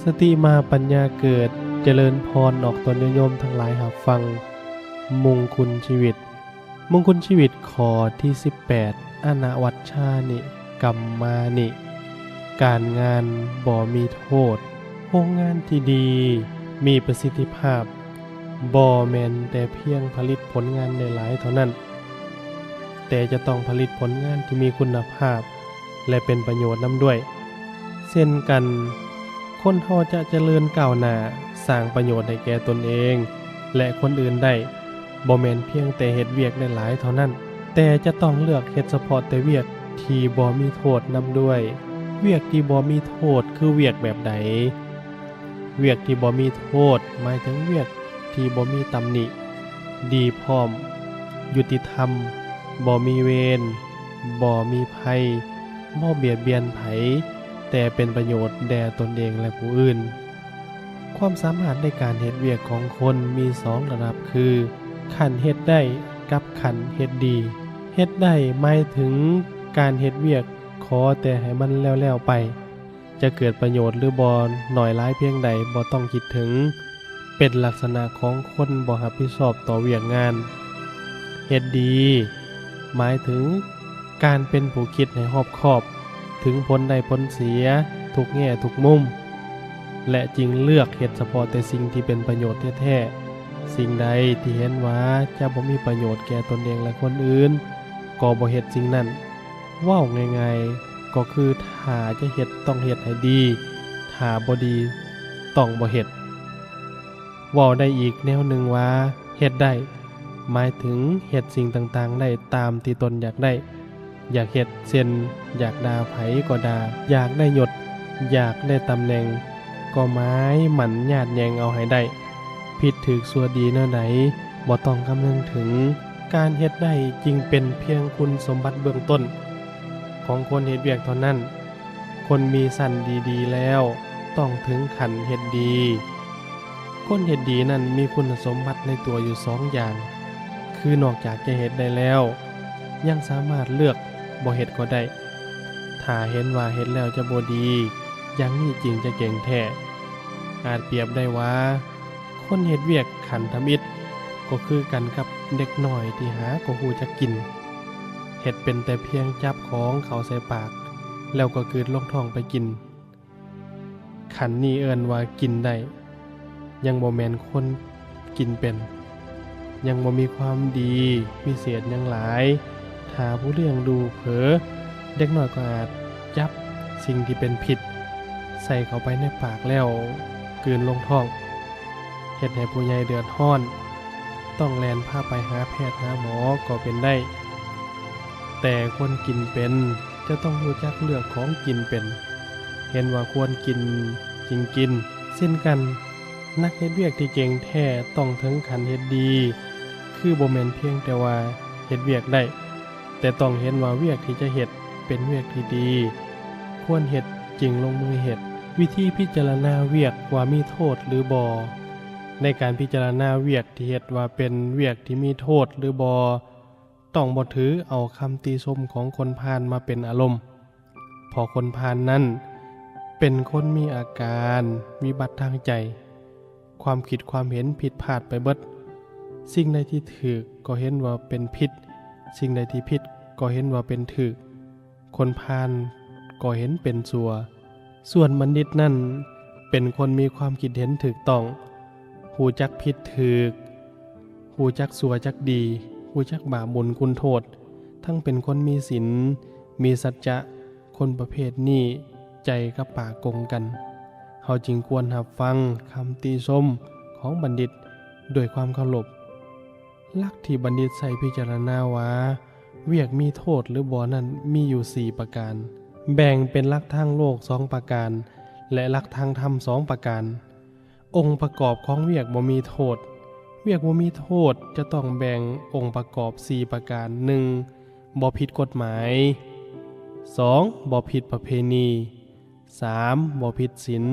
สติมาปัญญาเกิดเจริญพรออกตนโยมทั้งหลายหาฟังมงคลชีวิตมงคลชีวิตขอที่18อนาวัชชานิกัมมานิการงานบ่มีโทษโรงงานที่ดีมีประสิทธิภาพบ่แม่นแต่เพียงผลิตผลงานได้หลายเท่านั้นแต่จะต้องผลิตผลงานที่มีคุณภาพและเป็นประโยชน์นำด้วยเช่นกันคนเฮาจะเจริญก้าวหน้าสร้างประโยชน์ให้แก่ตนเองและคนอื่นได้บ่แม่นเพียงแต่เฮ็ดเวียกได้หลายเท่านั้นแต่จะต้องเลือกเฮ็ดเฉพาะแต่เวียกที่บ่มีโทษนำด้วยเวียกที่บ่มีโทษคือเวียกแบบใดเวียกที่บ่มีโทษหมายถึงเวียกที่บ่มีตำหนิดีพร้อมยุติธรรมบ่มีเวรบ่มีภัยบ่เบียดเบียนไผแต่เป็นประโยชน์แด่ตนเองและผู้อื่นความสามารถในการเฮ็ดเวียกของคนมี2ระดับคือขั้นเฮ็ดได้กับขั้นเฮ็ดดีเฮ็ดได้หมายถึงการเฮ็ดเวียกขอแต่ให้มันแล้วๆไปจะเกิดประโยชน์หรือบ่น้อยหลายเพียงใดบ่ต้องคิดถึงเป็นลักษณะของคนบ่รับผิดชอบต่อเวียกงานเฮ็ดดีหมายถึงการเป็นผู้คิดให้รอบคอบถึงผลได้ผลเสียทุกแง่ทุกมุมและจึงเลือกเฮ็ดเฉพาะแต่สิ่งที่เป็นประโยชน์แท้ๆสิ่งใดที่เห็นว่าจะบ่มีประโยชน์แก่ตนเองและคนอื่นก็บ่เฮ็ดสิ่งนั้นเว้าง่ายๆก็คือถ้าจะเฮ็ดต้องเฮ็ดให้ดีถ้าบ่ดีต้องบ่เฮ็ดเว้าได้อีกแนวหนึ่งว่าเฮ็ดได้หมายถึงเฮ็ดสิ่งต่างๆได้ตามที่ตนอยากได้อยากเฮ็ดเช่นอยากด่าไผก็ด่าอยากได้ยศอยากได้ตำแหน่งก็หมายหมั่นญาติแยงเอาให้ได้ผิดถูกชั่วดีแนวใดบ่ต้องคำนึงถึงการเฮ็ดได้จึงเป็นเพียงคุณสมบัติเบื้องต้นของคนเฮ็ดเวียกเท่านั้นคนมีสันดีๆแล้วต้องถึงขั้นเฮ็ดดีคนเฮ็ดดีนั้นมีคุณสมบัติในตัวอยู่2อย่างคือนอกจากจะเฮ็ดได้แล้วยังสามารถเลือกบ่เฮ็ดก็ได้ถ้าเห็นว่าเฮ็ดแล้วจะบ่ดีอย่างนี้จริงจะเก่งแท้อาจเปรียบได้ว่าคนเฮ็ดเวียกขันทำอิฐก็คือกันกับเด็กน้อยที่หาก็ฮู้จักกินเฮ็ดเป็นแต่เพียงจับของเข้าใส่ปากแล้วก็กลืนลงท้องไปกินขันนี้เอิ้นว่ากินได้ยังบ่แม่นคนกินเป็นยังบ่มีความดีพิเศษหยังหลายถ้าผู้เลี้ยงดูเผลอเด็กน้อยก็อาจจับสิ่งที่เป็นพิษใส่เข้าไปในปากแล้วกลืนลงท้องเฮ็ดให้ผู้ใหญ่เดือดร้อนต้องแล่นพาไปหาแพทย์หาหมอก็เป็นได้แต่คนกินเป็นจะต้องรู้จักเลือกของกินเป็นเห็นว่าควรกินจริงกินเช่นกันนักเฮ็ดเวียกที่เก่งแท้ต้องถึงขั้นเฮ็ดดีคือบ่แม่นเพียงแต่ว่าเฮ็ดเวียกได้แต่ต้องเห็นว่าเวียกที่จะเฮ็ดเป็นเวียกที่ดีควรเฮ็ดจริงลงมือเฮ็ดวิธีพิจารณาเวียกว่ามีโทษหรือบ่ในการพิจารณาเวียกที่เฮ็ดว่าเป็นเวียกที่มีโทษหรือบ่ต้องบ่ถือเอาคำติชมของคนพาลมาเป็นอารมณ์เพราะคนพาลนั้นเป็นคนมีอาการวิบัติทางใจความคิดความเห็นผิดพลาดไปเบิดสิ่งใดที่ถูกก็เห็นว่าเป็นผิดสิ่งใดที่ผิดก็เห็นว่าเป็นถูกคนพาลก็เห็นเป็นชั่วส่วนบัณฑิตนั้นเป็นคนมีความคิดเห็นถูกต้องฮู้จักผิดถูกฮู้จักชั่วจักดีฮู้จักบาปบุญคุณโทษทั้งเป็นคนมีศีลมีสัจจะคนประเภทนี้ใจกับปากกงกันเฮาจึงควรรับฟังคำติชมของบัณฑิตด้วยความเคารพหลักที่บัณฑิตใส่พิจารณาว่าเวียกมีโทษหรือบ่นั้นมีอยู่4ประการแบ่งเป็นหลักทางโลก2ประการและหลักทางธรรม2ประการองค์ประกอบของเวียกบ่มีโทษเวียกบ่มีโทษจะต้องแบ่งองค์ประกอบ4ประการ 1. บ่ผิดกฎหมาย 2. บ่ผิดประเพณี 3. บ่ผิดศีล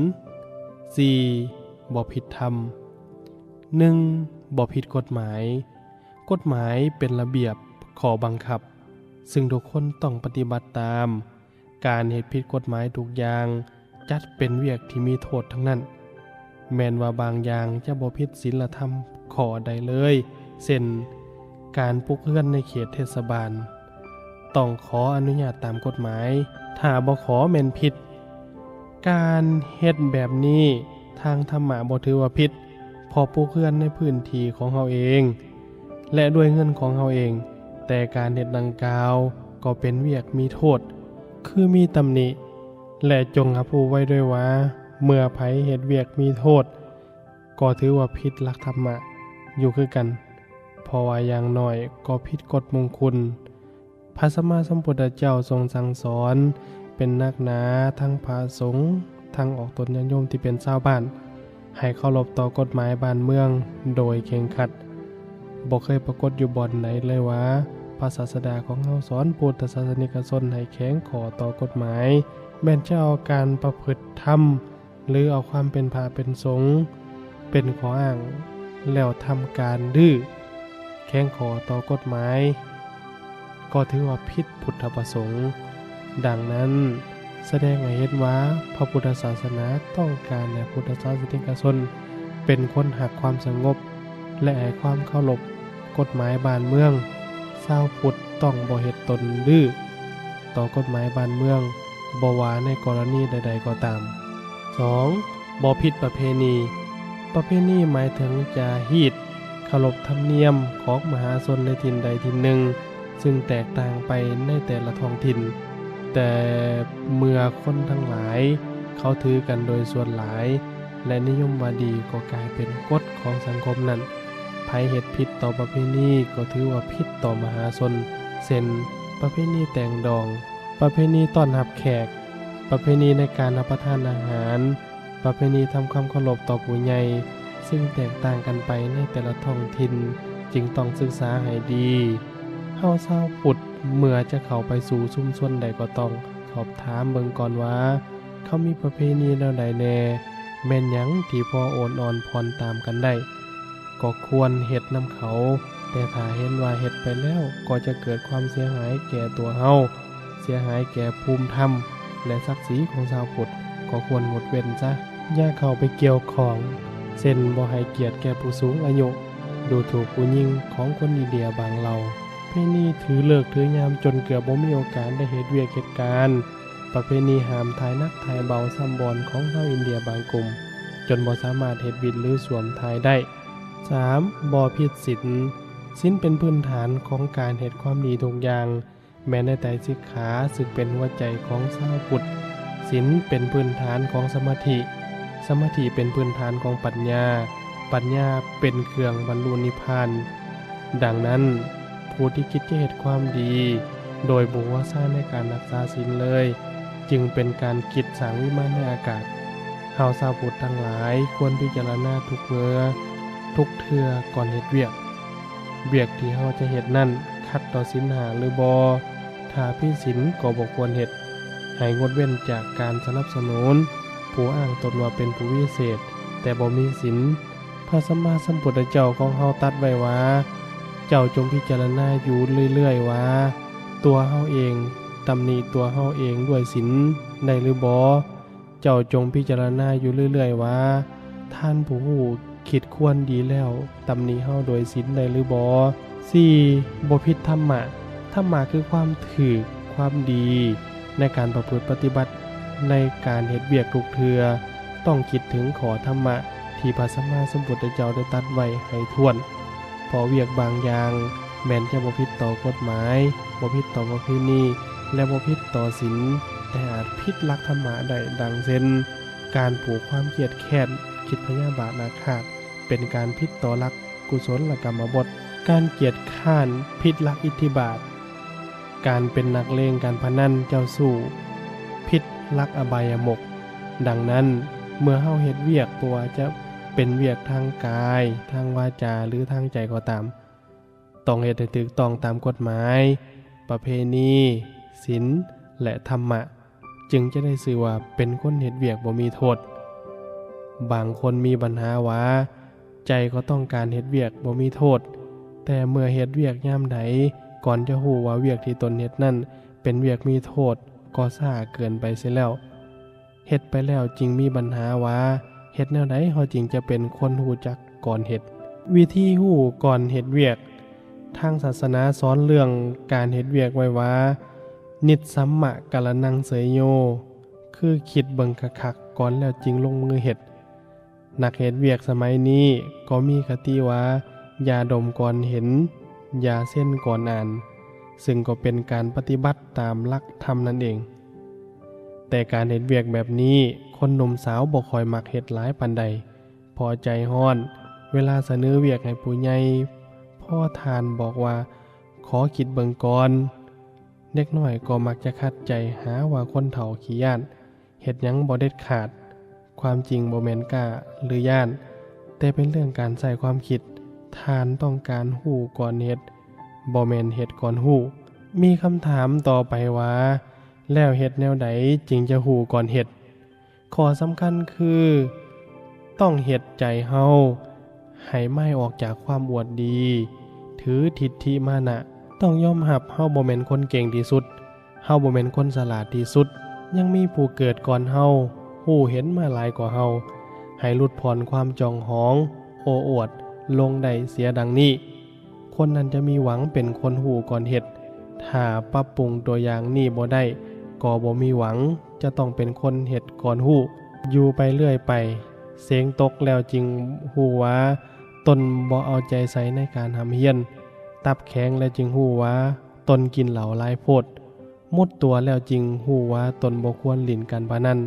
4. บ่ผิดธรรม 1. บ่ผิดกฎหมายกฎหมายเป็นระเบียบข้อบังคับซึ่งทุกคนต้องปฏิบัติตามการเฮ็ดผิดกฎหมายทุกอย่างจ จัดเป็นเวียกที่มีโทษทั้งนั้นแม้นว่าบางอย่างจะบ่ผิดศีลธรรมข้อใดเลยเช่นการปลุกเรือนในเขตเทศบาลต้องขออนุญาตตามกฎหมายถ้าบ่ขอแม่นผิดการเฮ็ดแบบนี้ทางธรรมะบ่ถือว่าผิดพอปลุกเรือนในพื้นที่ของเฮาเองและด้วยเงินของเฮาเองแต่การเฮ็ดดังกล่าวก็เป็นเวียกมีโทษคือมีตำหนิและจงรับรู้ไว้ด้วยว่าเมื่อไผเฮ็ดเวียกมีโทษก็ถือว่าผิดหลักธรรมะอยู่คือกันเพราะว่าอย่างน้อยก็ผิดกฎมงคลพระสัมมาสัมพุทธเจ้าทรงสั่งสอนเป็นนักหนาทั้งพระสงฆ์ทั้งออกตนญาติโยมที่เป็นชาวบ้านให้เคารพต่อกฎหมายบ้านเมืองโดยเคร่งครัดบ่เคยปรากฏอยู่บ่อนไหนเลยว่าพระศาสดาของเฮาสอนพุทธศาสนิกชนให้แข็งข้อต่อกฎหมายแม้นจะเอาการประพฤติธรรมหรือเอาความเป็นพระเป็นสงฆ์เป็นข้ออ้างแล้วทำการดื้อแข็งข้อต่อกฎหมายก็ถือว่าผิดพุทธประสงค์ดังนั้นแสดงให้เห็นว่าพระพุทธศาสนาต้องการให้พุทธศาสนิกชนเป็นคนหักความสงบและให้ความเคารพกฎหมายบ้านเมืองชาวพุทธต้องบ่เฮ็ดตนดื้อต่อกฎหมายบ้านเมืองบ่ว่าในกรณีใดๆก็ตาม 2. บ่ผิดประเพณีหมายถึงจาฮีตเคารพธรรมเนียมของมหาชนในถิ่นใดถิ่นหนึ่งซึ่งแตกต่างไปในแต่ละท้องถิ่นแต่เมื่อคนทั้งหลายเขาถือกันโดยส่วนหลายและนิยมว่าดีก็กลายเป็นกฎของสังคมนั้นไผเฮ็ดผิดต่อประเพณีก็ถือว่าผิดต่อมหาชนเช่นประเพณีแต่งดองประเพณีต้อนรับแขกประเพณีในการรับประทานอาหารประเพณีทำความเคารพต่อผู้ใหญ่ซึ่งแตกต่างกันไปในแต่ละท้องถิ่นจึงต้องศึกษาให้ดีเฮาชาวพุทธเมื่อจะเข้าไปสู่ชุมชนใดก็ต้องสอบถามเบิ่งก่อนว่าเขามีประเพณีแนวใดแน่แม่นหยังที่พอโอนอ่อนผ่อนตามกันได้ก็ควรเฮ็ดนำเขาแต่ถ้าเห็นว่าเฮ็ดไปแล้วก็จะเกิดความเสียหายแก่ตัวเฮาเสียหายแก่ภูมิธรรมและศักดิ์ศรีของชาวพุทธก็ควรงดเว้นซะอย่าเข้าไปเกี่ยวข้องเช่นบ่ให้เกียรติแก่ผู้สูงอายุดูถูกผู้หญิงของคนอินเดียบางเหล่าประเพณีถือเลิกถือยามจนเกือบบ่มีโอกาสได้เฮ็ดเวียกเฮ็ดการประเพณีห้ามถ่ายหนักถ่ายเบาซ้ำบอนของชาวอินเดียบางกลุ่มจนบ่สามารถเฮ็ดบิดหรือสวมถ่ายได้ 3. บ่ผิดศีลเป็นพื้นฐานของการเฮ็ดความดีทุกอย่างแม้ในไตรสิกขาซึ่งเป็นหัวใจของชาวพุทธศีลเป็นพื้นฐานของสมาธิเป็นพื้นฐานของปัญญาเป็นเครื่องบรรลุนิพพานดังนั้นผู้ที่คิดจะเฮ็ดความดีโดยบ่ว่าซ่าในการรักษาศีลเลยจึงเป็นการคิดสร้างวิมานในอากาศเฮาชาวพุทธทั้งหลายควรพิจารณาทุกเมื่อทุกเทื่อก่อนเฮ็ดเวียกที่เฮาจะเฮ็ดนั้นขัดต่อศีล5หรือบ่ถ้าผิดศีลก็บ่ควรเฮ็ดให้งดเว้นจากการสนับสนุนผู้อ้างตนว่าเป็นผู้วิเศษแต่บ่มีศีลพระสัมมาสัมพุทธเจ้าของเฮาตรัสไว้ว่าเจ้าจงพิจารณาอยู่เรื่อยๆว่าตัวเฮาเองตำหนิตัวเฮาเองด้วยศีลได้หรือบ่เจ้าจงพิจารณาอยู่เรื่อยๆว่าท่านผู้คิดควรดีแล้วตำหนิเฮาโดยศีลได้หรือบ่ 4. บ่ผิดธรรมะคือความถูกความดีในการประพฤติปฏิบัติในการเฮ็ดเวียกทุกเทื่อต้องคิดถึงขอธรรมะที่พระสัมมาสัมพุทธเจ้าได้ตรัสไว้ให้ถ้วนเพราะเวียกบางอย่างแม้นจะบ่ผิดต่อกฎหมายบ่ผิดต่อประเพณีและบ่ผิดต่อศีลแต่อาจผิดหลักธรรมะได้ดังเช่นการปลูกความเครียดแค้นคิดพยาบาทอาฆาตเป็นการผิดต่อหลักกุศลกรรมบทการเกียจคร้านผิดหลักอิทธิบาทการเป็นนักเลงการพนันเจ้าสู้ผิดหลักอบายมุขดังนั้นเมื่อเฮาเฮ็ดเวียกตัวจะเป็นเวียกทางกายทางวาจาหรือทางใจก็ตามต้องเฮ็ดให้ถูกต้องตามกฎหมายประเพณีศีลและธรรมะจึงจะได้ชื่อว่าเป็นคนเฮ็ดเวียกบ่มีโทษบางคนมีปัญหาว่าใจก็ต้องการเฮ็ดเวียกบ่มีโทษแต่เมื่อเฮ็ดเวียกยามใดก่อนจะฮู้ว่าเวียกที่ตนเฮ็ดนั้นเป็นเวียกมีโทษก็ซ่าเกินไปเสียแล้ว เฮ็ดไปแล้วจึงมีปัญหาว่าเฮ็ดแนวใดเฮาจึงจะเป็นคนฮู้จักก่อนเฮ็ดวิธีฮู้ก่อนเฮ็ดเวียกทางศาสนาสอนเรื่องการเฮ็ดเวียกไว้ว่านิสสัมมะกะละนังเสยโยคือคิดเบิ่งคักๆก่อนแล้วจึงลงมือเฮ็ดนักเฮ็ดเวียกสมัยนี้ก็มีคติว่าอย่าดมก่อนเห็นอย่าเส้นก่อนอ่านซึ่งก็เป็นการปฏิบัติตามหลักธรรมนั่นเองแต่การเฮ็ดเวียกแบบนี้คนหนุ่มสาวบ่ค่อยมักเฮ็ดหลายปานใดพอใจฮ้อนเวลาเสนอเวียกให้ผู้ใหญ่พ่อทานบอกว่าขอคิดเบิ่งก่อนเด็กน้อยก็มักจะขัดใจหาว่าคนเฒ่าขี้ย้านเฮ็ดหยังบ่เด็ดขาดความจริงบ่แม่นกล้าหรือย่านแต่เป็นเรื่องการใช้ความคิดทานต้องการฮู้ก่อนเฮ็ดบ่แม่นเฮ็ดก่อนฮู้มีคำถามต่อไปว่าแล้วเฮ็ดแนวใดจึงจะฮู้ก่อนเฮ็ดข้อสำคัญคือต้องเฮ็ดใจเฮาให้ไม่ออกจากความอวดดีถือทิฏฐิมานะต้องยอมรับเฮาบ่แม่นคนเก่งที่สุดเฮาบ่แม่นคนฉลาดที่สุดยังมีผู้เกิดก่อนเฮาฮู้เห็นมาหลายกว่าเฮาให้หลุดพ้นความจองหองโอ้อวดลงได้เสียดังนี้คนนั้นจะมีหวังเป็นคนฮู้ก่อนเฮ็ดถ้าปรับปรุงตัวอย่างนี้บ่ได้ก็บ่มีหวังจะต้องเป็นคนเฮ็ดก่อนฮู้อยู่ไปเรื่อยไปเสียงตกแล้วจึงฮู้ว่าตนบ่เอาใจใส่ในการทำเฮียนตับแข็งแล้วจึงฮู้ว่าตนกินเหล้าหลายโพดหมดตัวแล้วจึงฮู้ว่าตนบ่ควรเล่นการพนัน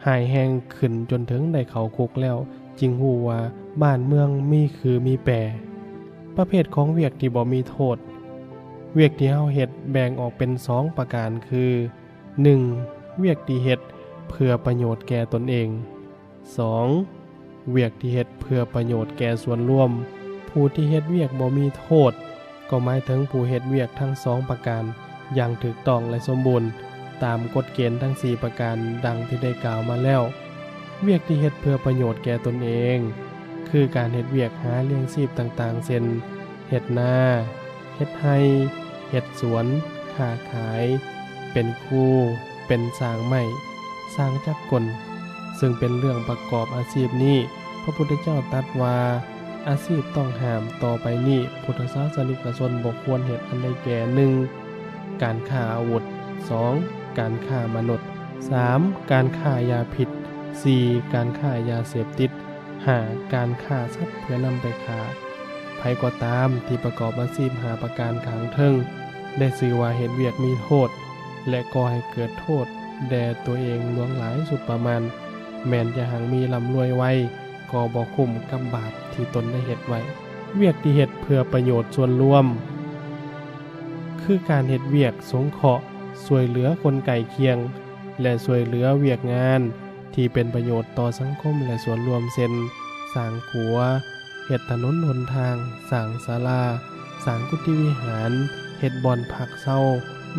หายแห้งขึ้นจนถึงได้เข้าคุกแล้วจึงฮู้ว่าบ้านเมืองมีคือมีแปรประเภทของเวียกที่บ่มีโทษเวียกที่เฮาเฮ็ดแบ่งออกเป็น2ประการคือ 1. เวียกที่เฮ็ดเพื่อประโยชน์แก่ตนเอง 2. เวียกที่เฮ็ดเพื่อประโยชน์แก่ส่วนรวมผู้ที่เฮ็ดเวียกบ่มีโทษก็หมายถึงผู้เฮ็ดเวียกทั้ง2ประการอย่างถูกต้องและสมบูรณ์ตามกฎเกณฑ์ทั้ง4ประการดังที่ได้กล่าวมาแล้วเวียกที่เฮ็ดเพื่อประโยชน์แก่ตนเองคือการเฮ็ดเวียกหาเลี้ยงชีพต่างๆเช่นเฮ็ดนาเฮ็ดไร่เฮ็ดสวนค้าขายเป็นครูเป็นสร้างไม้สร้างจักรกลซึ่งเป็นเรื่องประกอบอาชีพนี้พระพุทธเจ้าตรัสว่าอาชีพต้องห้ามต่อไปนี้พุทธศาสนิกชนบ่ควรเฮ็ดอันใดแก่ 1. การฆ่าอาวุธ 2. การฆ่ามนุษย์ 3. การฆ่ายาพิษ 4. การฆ่ายาเสพติด 5. การฆ่าสัตว์เพื่อนำไปฆ่าไผก็ตามที่ประกอบอาชีพหาประการข้างเทิงได้ชื่อว่าเฮ็ดเวียกมีโทษและก่อให้เกิดโทษแด่ตัวเองหลวงหลายสุดประมาณแม้นจะหังมีร่ำรวยไว้ก็บ่คุ้มกับบาปที่ตนได้เฮ็ดไว้เวียกที่เฮ็ดเพื่อประโยชน์ส่วนรวมคือการเฮ็ดเวียกสงเคราะห์ช่วยเหลือคนใกล้เคียงและช่วยเหลือเวียกงานที่เป็นประโยชน์ต่อสังคมและส่วนรวมเช่นสร้างขัวเฮ็ดถนนหนทางสร้างศาลาสร้างกุฏิวิหารเฮ็ดบ่อนพักเช้า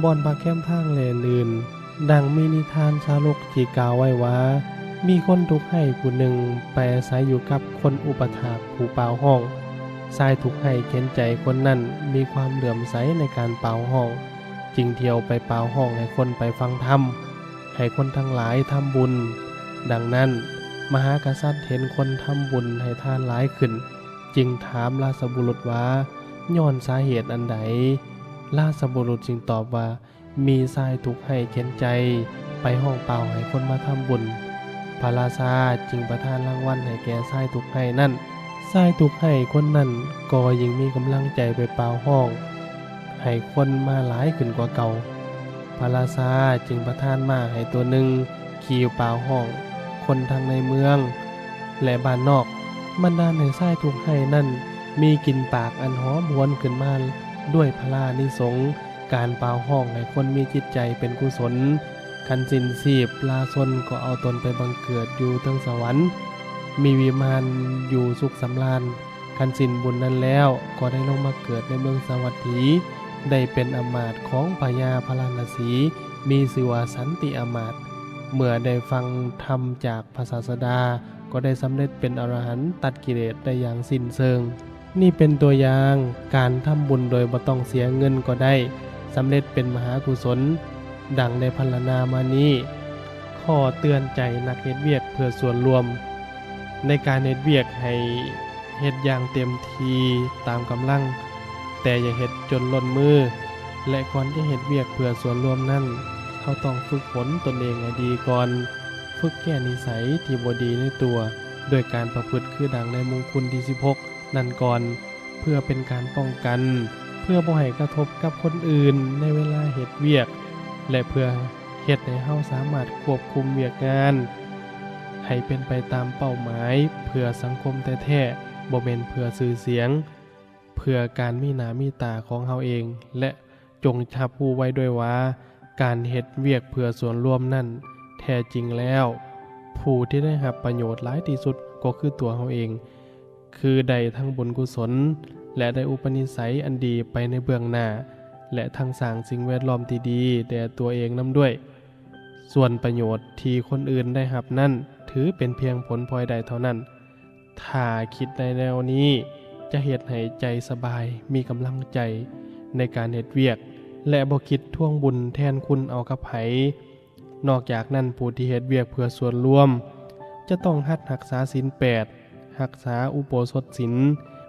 บ่อนพักแคมป์ทางและอื่นดังมีนิทานชาลกที่กล่าวไว้ว่ามีคนทุกข์ให้ผู้หนึ่งไปอาศัยอยู่กับคนอุปถากผู้เป่าห้องชายทุกข์ให้เข็นใจคนนั้นมีความเหลื่อมใสในการเป่าห้องจึงเที่ยวไปเป่าห้องให้คนไปฟังธรรมให้คนทั้งหลายทำบุญดังนั้นมหากษัตริย์เห็นคนทำบุญให้ทานหลายขึ้นจึงถามราชบุรุษว่าย้อนสาเหตุอันใดราชบุรุษจึงตอบว่ามีชายทุกข์ให้เข็นใจไปห้องเป่าให้คนมาทำบุญพระราชาจึงประทานรางวัลให้แก่ชายทุกข์ให้นั่นชายทุกข์ให้คนนั้นก็ยิ่งมีกำลังใจไปเป่าห้องให้คนมาหลายขึ้นกว่าเก่าพระราชาจึงประทานม้าให้ตัวหนึ่งขี่เป่าห้องคนทั้งในเมืองและบ้านนอกบรรดาให้ชายทุกข์ให้นั่นมีกลิ่นปากอันหอมหวนขึ้นมาด้วยพลานิสงส์การเป่าห้องให้คนมีจิตใจเป็นกุศลคันสิ้นชีพลาชนก็เอาตนไปบังเกิดอยู่เทิงสวรรค์มีวิมานอยู่สุขสำราญคันสิ้นบุญนั้นแล้วก็ได้ลงมาเกิดในเมืองสวัสดีได้เป็นอมาตย์ของพญาพราณสีมีชื่อว่าสันติอมาตย์เมื่อได้ฟังธรรมจากพระศาสดาก็ได้สำเร็จเป็นอรหันต์ตัดกิเลสได้อย่างสิ้นเชิงนี่เป็นตัวอย่างการทำบุญโดยบ่ต้องเสียเงินก็ได้สำเร็จเป็นมหากุศลดังได้พรรณนามานี้ข ข้อเตือนใจนักเฮ็ดเวียกเพื่อส่วนรวมในการเฮ็ดเวียกให้เฮ็ดอย่างเต็มที่ตามกำลังแต่อย่าเฮ็ดจนล้นมือและก่อนที่เฮ็ดเวียกเพื่อส่วนรวมนั้นเขาต้องฝึกฝนตนเองให้ดีก่อนฝึกแก้นิสัยที่บ่ดีในตัวโดยการประพฤติคือดังในมงคลที่16นั่นก่อนเพื่อเป็นการป้องกันเพื่อบ่ให้กระทบกับคนอื่นในเวลาเฮ็ดเวียกและเพื่อเฮ็ดให้เฮาสามารถควบคุมเวียกงานให้เป็นไปตามเป้าหมายเพื่อสังคมแท้ๆบ่แม่นเพื่อชื่อเสียงเพื่อการมีหน้ามีตาของเฮาเองและจงรับรู้ไว้ด้วยว่าการเฮ็ดเวียกเพื่อส่วนรวมนั้นแท้จริงแล้วผู้ที่ได้รับประโยชน์หลายที่สุดก็คือตัวเฮาเองคือได้ทั้งบุญกุศลและได้อุปนิสัยอันดีไปในเบื้องหน้าและทั้งสร้างสิ่งแวดล้อมที่ดีแด่ตัวเองนำด้วยส่วนประโยชน์ที่คนอื่นได้รับนั้นถือเป็นเพียงผลพลอยได้เท่านั้นถ้าคิดในแนวนี้จะเฮ็ดให้ใจสบายมีกำลังใจในการเฮ็ดเวียกและบ่คิดทวงบุญแทนคุณเอากับไผนอกจากนั้นผู้ที่เฮ็ดเวียกเพื่อส่วนรวมจะต้องหัดรักษาศีล8รักษาอุโบสถศีล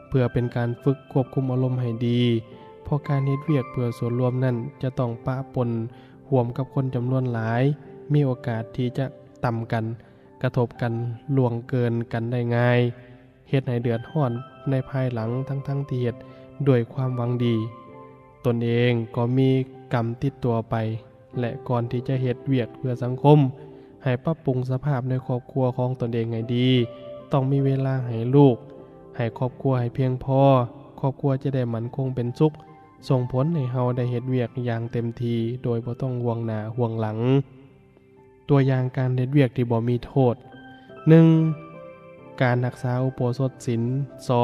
เพื่อเป็นการฝึกควบคุมอารมณ์ให้ดีเพราะการเฮ็ดเวียกเพื่อส่วนรวมนั้นจะต้องปะปนร่วมกับคนจำนวนหลายมีโอกาสที่จะต่ำกันกระทบกันล่วงเกินกันได้ง่ายเฮ็ดให้เดือดร้อนในภายหลังทั้งที่เฮ็ดด้วยความหวังดีตนเองก็มีกรรมติดตัวไปและก่อนที่จะเฮ็ดเวียกเพื่อสังคมให้ปรับปรุงสภาพในครอบครัวของตนเองให้ดีต้องมีเวลาให้ลูกให้ครอบครัวให้เพียงพอครอบครัวจะได้มั่นคงเป็นสุขส่งผลให้เฮาได้เฮ็ดเวียกอย่างเต็มที่โดยบ่ต้องห่วงหน้าห่วงหลังตัวอย่างการเฮ็ดเวียกที่บ่มีโทษ 1. การรักษาอุโบสถศีล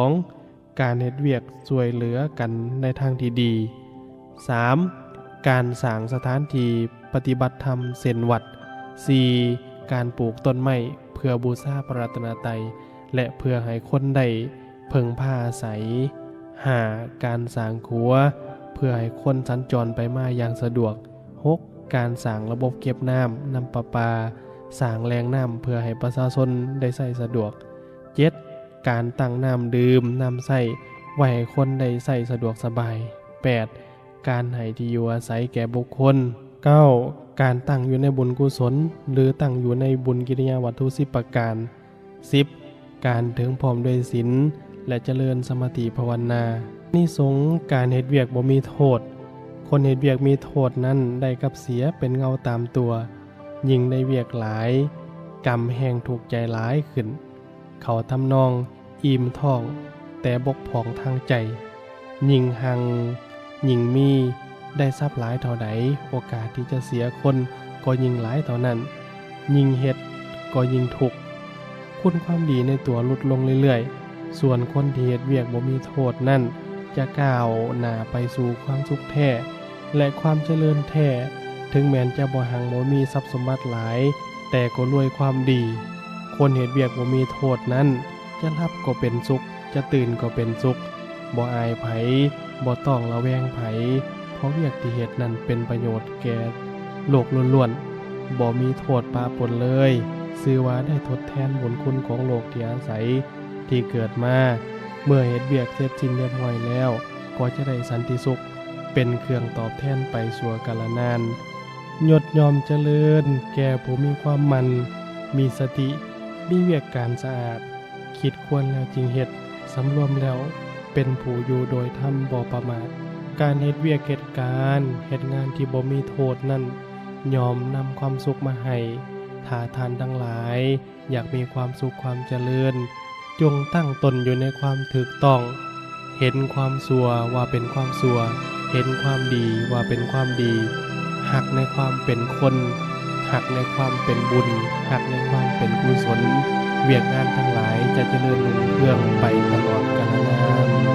2. การเฮ็ดเวียกช่วยเหลือกันในทางที่ดี 3. การสร้างสถานที่ปฏิบัติธรรมเช่นวัด 4. การปลูกต้นไม้เพื่อบูชาพระรัตนตรัยและเพื่อให้คนได้พึ่งพาอาศัย 5. การสร้างครัวเพื่อให้คนสัญจรไปมาอย่างสะดวก 6. การสร้างระบบเก็บน้ำประปาสร้างแหล่งน้ำเพื่อให้ประชาชนได้ใช้สะดวก 7. การตั้งน้ำดื่มน้ำใช้ไว้ให้คนได้ใช้สะดวกสบาย 8. การให้ที่อยู่อาศัยแก่บุคคล 9. การตั้งอยู่ในบุญกุศลหรือตั้งอยู่ในบุญกิริยาวัตถุ10ประการ 10. การถึงพร้อมด้วยศีลและเจริญสมาธิภาวนานิสงส์การเฮ็ดเวียกบ่มีโทษคนเฮ็ดเวียกมีโทษนั้นได้กับเสียเป็นเงาตามตัวยิ่งได้เวียกหลายกรรมแห่งถูกใจหลายขึ้นเขาทำนองอิ่มท้องแต่บกพร่องทางใจยิ่งหังยิ่งมีได้ทรัพย์หลายเท่าใดโอกาสที่จะเสียคนก็ยิ่งหลายเท่านั้นยิ่งเฮ็ดก็ยิ่งทุกข์คุณความดีในตัวลดลงเรื่อยๆส่วนคนที่เฮ็ดเวียกบ่มีโทษนั่นจะก้าวหน้าไปสู่ความสุขแท้และความเจริญแท้ถึงแม้นจะบ่หังบ่มีทรัพย์สมบัติหลายแต่ก็รวยความดีคนเฮ็ดเวียกบ่มีโทษนั้นจะหลับก็เป็นสุขจะตื่นก็เป็นสุขบ่อายไผบ่ต้องระแวงไผเพราะเวียกที่เฮ็ดนั้นเป็นประโยชน์แก่โลกล้วนๆบ่มีโทษปะปนเลยชื่อว่าได้ทดแทนบุญคุณของโลกที่อาศัยที่เกิดมาเมื่อเฮ็ดเวียกเสร็จสิ้นเรียบร้อยแล้วก็จะได้สันติสุขเป็นเครื่องตอบแทนไปชั่วกาลนานยศยอมเจริญแก่ผู้มีความมันมีสติมีเวียกการสะอาดคิดควรแล้วจึงเฮ็ดสำรวมแล้วเป็นผู้อยู่โดยธรรมบ่ประมาทการเฮ็ดเวียกเฮ็ดการเฮ็ดงานที่บ่มีโทษนั้นยอมนำความสุขมาให้ถ้าท่านทั้งหลายอยากมีความสุขความเจริญจงตั้งตนอยู่ในความถูกต้องเห็นความชั่วว่าเป็นความชั่วเห็นความดีว่าเป็นความดีหักในความเป็นคนหักในความเป็นบุญหักในความเป็นกุศลเวียกงานทั้งหลายจะเจริญรุ่งเรืองไปตลอดกาลนาน